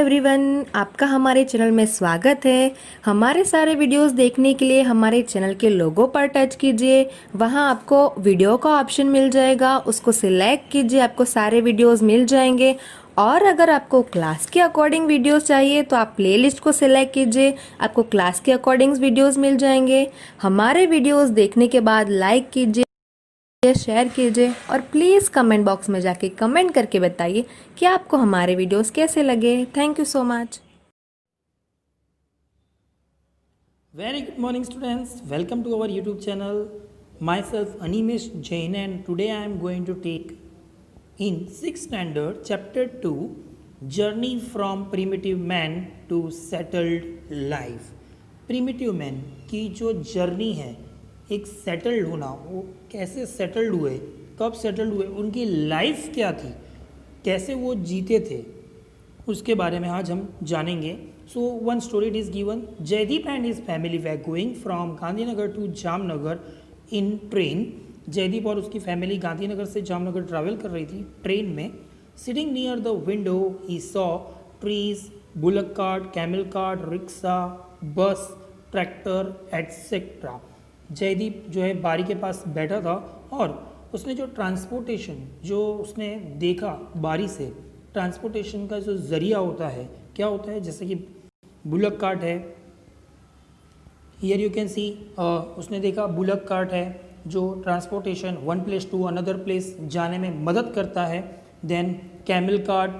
Everyone, आपका हमारे channel में स्वागत है। हमारे सारे वीडियोस देखने के लिए हमारे चैनल के लोगो पर टच कीजिए। वहां आपको वीडियो का ऑप्शन मिल जाएगा, उसको सिलेक्ट कीजिए, आपको सारे वीडियोस मिल जाएंगे। और अगर आपको क्लास के अकॉर्डिंग वीडियोस चाहिए तो आप प्लेलिस्ट को सिलेक्ट कीजिए, आपको क्लास के अकॉर्डिंग वीडियोस मिल जाएंगे। हमारे वीडियोस देखने के बाद लाइक कीजिए, शेयर कीजिए और प्लीज़ कमेंट बॉक्स में जाके कमेंट करके बताइए कि आपको हमारे वीडियोस कैसे लगे। Thank you so much. Very good morning students, welcome to our YouTube channel. Myself Animesh Jain and today I am going to take in 6th standard chapter 2 Journey from Primitive Man to Settled Life. Primitive Man की जो journey है एक settled होना, वो कैसे settled हुए, कब settled हुए, उनकी लाइफ क्या थी, कैसे वो जीते थे, उसके बारे में आज हम जानेंगे। So one story it is given. Jaideep and his family were going from Gandhinagar to Jamnagar in train. Jaideep और उसकी फैमिली गांधीनगर से जामनगर ट्रैवल कर रही थी ट्रेन में। Sitting near the window he saw trees, bullock cart, camel cart, rickshaw, bus, tractor etcetera. Jaideep जो है बारी के पास बैठा था और उसने जो ट्रांसपोर्टेशन जो उसने देखा बारी से, ट्रांसपोर्टेशन का जो ज़रिया होता है क्या होता है, जैसे कि बुलक कार्ट है, हियर यू कैन सी, उसने देखा बुलक कार्ट है जो transportation one place to another place जाने में मदद करता है। Then camel cart,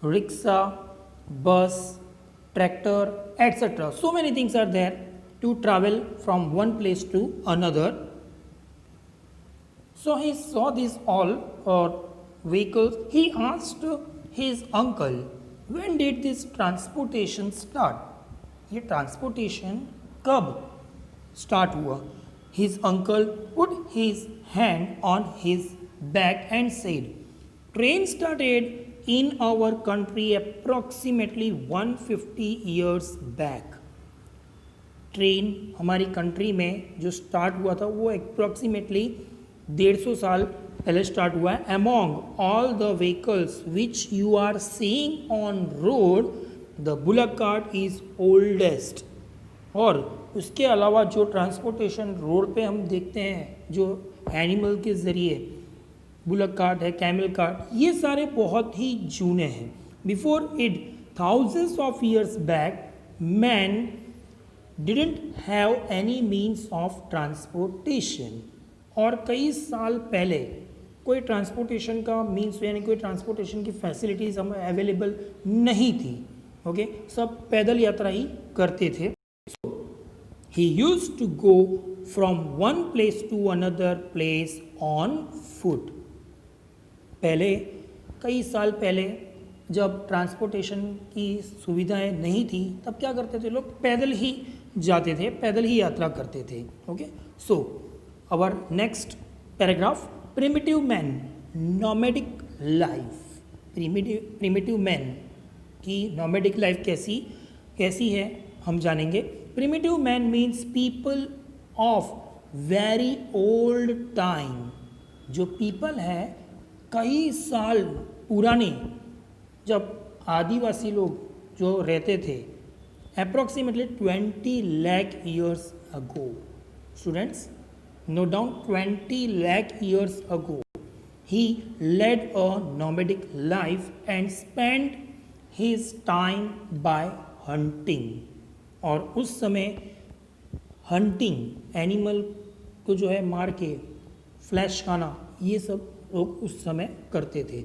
rickshaw, bus, tractor etcetera, so many things are there to travel from one place to another. So he saw these all vehicles. He asked his uncle, when did this transportation start? ये transportation कब start हुआ? His uncle put his hand on his back and said, train started in our country approximately 150 years back. Train हमारी country में जो start हुआ था वो approximately 150 साल पहले स्टार्ट हुआ है। Among all the vehicles which you are seeing on road the bullock cart is oldest. और उसके अलावा जो ट्रांसपोर्टेशन रोड पे हम देखते हैं जो एनिमल के ज़रिए, बुलक कार्ट है, कैमल कार्ट, ये सारे बहुत ही जूने हैं। Before it thousands of years back man didn't have any means of transportation। और कई साल पहले कोई ट्रांसपोर्टेशन का मीन्स यानी कोई ट्रांसपोर्टेशन की फैसिलिटीज़ हमें अवेलेबल नहीं थी। ओके, सब पैदल यात्रा ही करते थे। He used to go from one place to another place on foot. पहले कई साल पहले जब ट्रांसपोर्टेशन की सुविधाएं नहीं थी तब क्या करते थे लोग, पैदल ही जाते थे, पैदल ही यात्रा करते थे। Okay, so our next paragraph, primitive man nomadic life. Primitive man की नोमैडिक लाइफ कैसी है हम जानेंगे। Primitive man means people of very old time. जो पीपल है कई साल पुराने, जब आदिवासी लोग जो रहते थे approximately 20 lakh years ago. Students, note down 20 lakh years ago. He led a nomadic life and spent his time by hunting. और उस समय हंटिंग, एनिमल को जो है मार के फ्लैश खाना, ये सब लोग उस समय करते थे।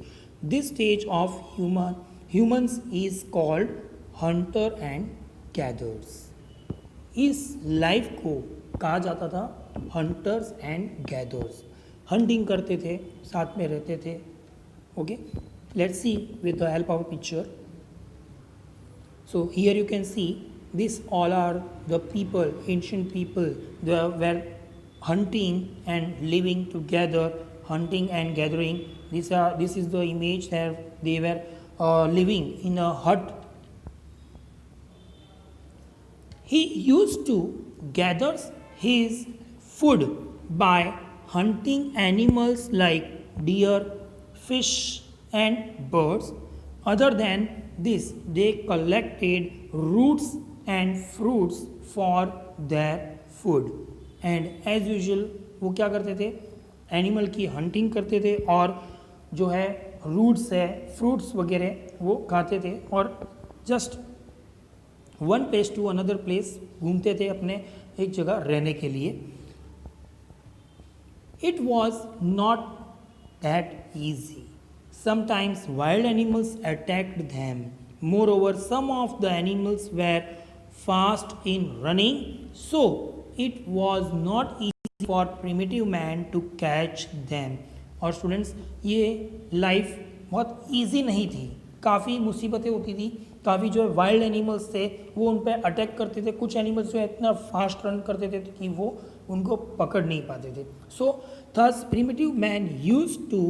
This stage of humans is called Hunter and gathers. इस लाइफ को कहा जाता था हंटर्स एंड गैदर्स। हंटिंग करते थे, साथ में रहते थे। Okay, let's see with the help of picture. So here you can see this all are the people, ancient people, they were hunting and living together, hunting and gathering. This is the image that they were living in a hut. He used to gather his food by hunting animals like deer, fish and birds. Other than this, they collected roots and fruits for their food. And as usual वो क्या करते थे, animal की hunting करते थे और जो है रूट्स है, फ्रूट्स वगैरह वो खाते थे और just one place to another place घूमते थे अपने एक जगह रहने के लिए. It was not that easy. Sometimes wild animals attacked them. Moreover, some of the animals were fast in running, so it was not easy for primitive man to catch them. और students ये life बहुत easy नहीं थी, काफ़ी मुसीबतें होती थी, काफ़ी जो है वाइल्ड एनिमल्स थे वो उन पर अटैक करते थे. कुछ एनिमल्स जो है इतना फास्ट रन करते थे कि वो उनको पकड़ नहीं पाते थे. सो thus primitive man used to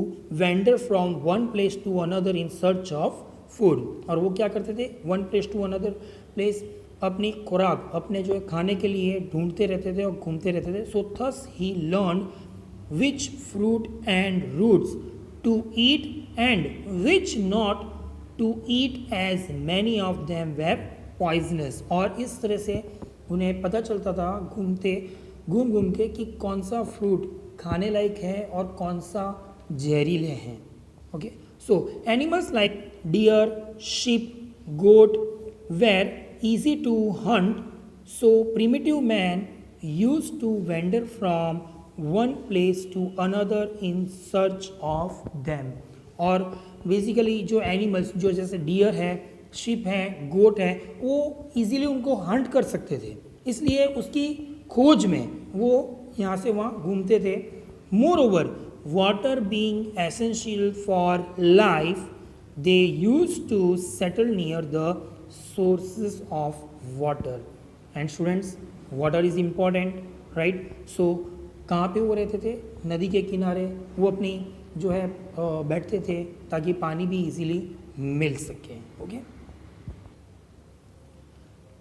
wander from one place to another in search of food. और वो क्या करते थे, one place to another place अपनी खुराक, अपने जो है खाने के लिए ढूंढते रहते थे और घूमते रहते थे. So thus he learned which fruit and roots to eat and which not to eat, as many of them were poisonous. और इस तरह से उन्हें पता चलता था घूम घूम के कि कौन सा फ्रूट खाने लायक है और कौन सा जहरीले हैं. Okay, so animals like deer, sheep, goat were easy to hunt, so primitive man used to wander from one place to another in search of them. और बेसिकली जो एनिमल्स जो जैसे डियर है, शिप है, गोट है, वो इजीली उनको Hunt कर सकते थे, इसलिए उसकी खोज में वो यहाँ से वहाँ घूमते थे. Moreover, water being essential for life, they use to settle near the sources of water. And students, water is important, right? So कहाँ पे वो रहते थे, नदी के किनारे वो अपनी जो है बैठते थे ताकि पानी भी इजीली मिल सके. Okay,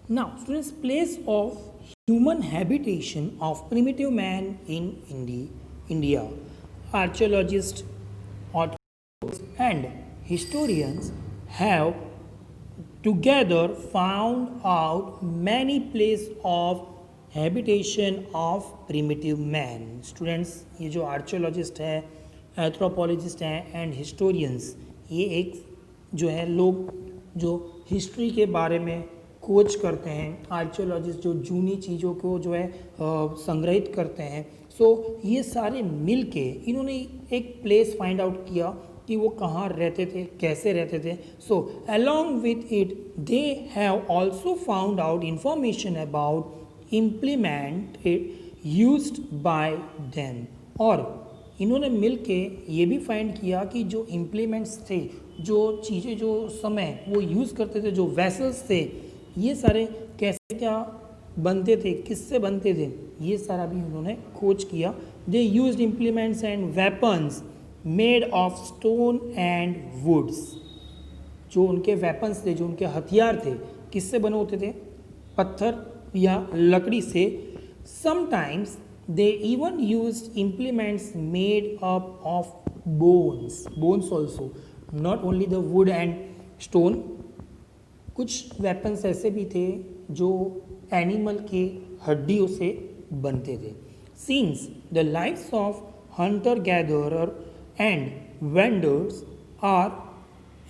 now students, place of human habitation of primitive man in India. Archaeologists and historians have together found out many places of habitation of primitive man. Students, ये जो आर्कियोलॉजिस्ट हैं, एंथ्रोपोलॉजिस्ट हैं एंड हिस्टोरियंस, ये एक जो है लोग जो हिस्ट्री के बारे में खोज करते हैं, आर्कियोलॉजिस्ट जो जूनी चीज़ों को जो है संग्रहित करते हैं. सो ये सारे मिल के इन्होंने एक प्लेस फाइंड आउट किया कि वो कहाँ रहते थे, कैसे रहते थे. So along with it they have also found out information about implement used by them. और इन्होंने मिल के ये भी फाइंड किया कि जो इम्प्लीमेंट्स थे, जो चीज़ें जो समय वो यूज़ करते थे, जो वेसल्स थे, ये सारे कैसे क्या बनते थे, किससे बनते थे, ये सारा भी उन्होंने खोज किया. They used implements and weapons made of stone and woods. जो उनके वेपन्स थे, जो उनके हथियार थे, किससे बने होते थे, पत्थर या लकड़ी से. Sometimes they even used implements made up of bones also, not only the wood and stone. कुछ वेपन्स ऐसे भी थे जो एनिमल के हड्डियों से बनते थे. Since the lifes of hunter gatherer and vendors are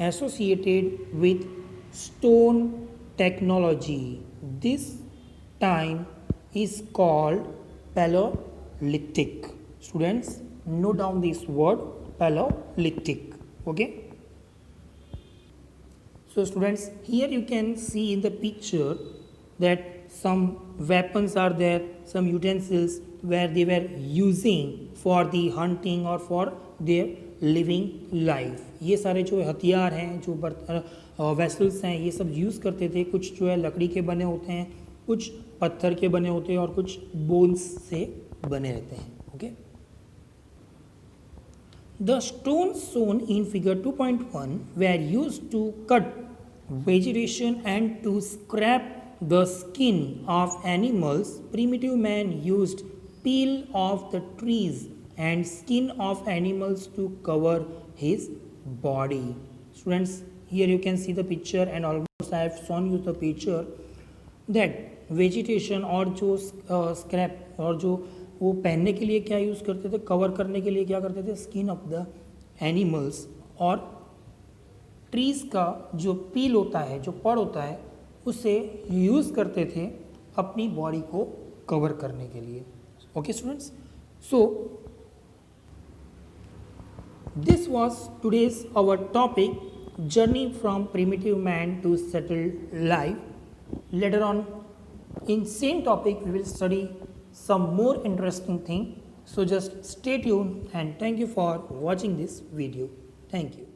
associated with stone technology, this time is called Paleolithic. Students, note down this word Paleolithic. Okay, so students, here you can see in the picture that some weapons are there, some utensils where they were using for the hunting or for their living life. ये सारे जो हथियार हैं, जो vessels हैं, ये सब use करते थे. कुछ जो है लकड़ी के बने होते हैं, कुछ पत्थर के बने होते हैं और कुछ बोन्स से बने रहते हैं. Okay, the stones shown in figure 2.1 were used to cut vegetation and to scrape the skin of animals. Primitive man used peel of the trees and skin of animals to cover his body. Students, here you can see the picture and almost I have shown you the picture that vegetation और जो scrap और जो वो पहनने के लिए क्या use करते थे, कवर करने के लिए क्या करते थे, स्किन ऑफ द एनिमल्स और ट्रीज़ का जो पील होता है, जो पड़ होता है, उसे यूज़ करते थे अपनी बॉडी को कवर करने के लिए. Okay students, so this was today's our topic, journey from primitive man to settled life. Later on in same topic we will study some more interesting thing, so just stay tuned and thank you for watching this video. Thank you.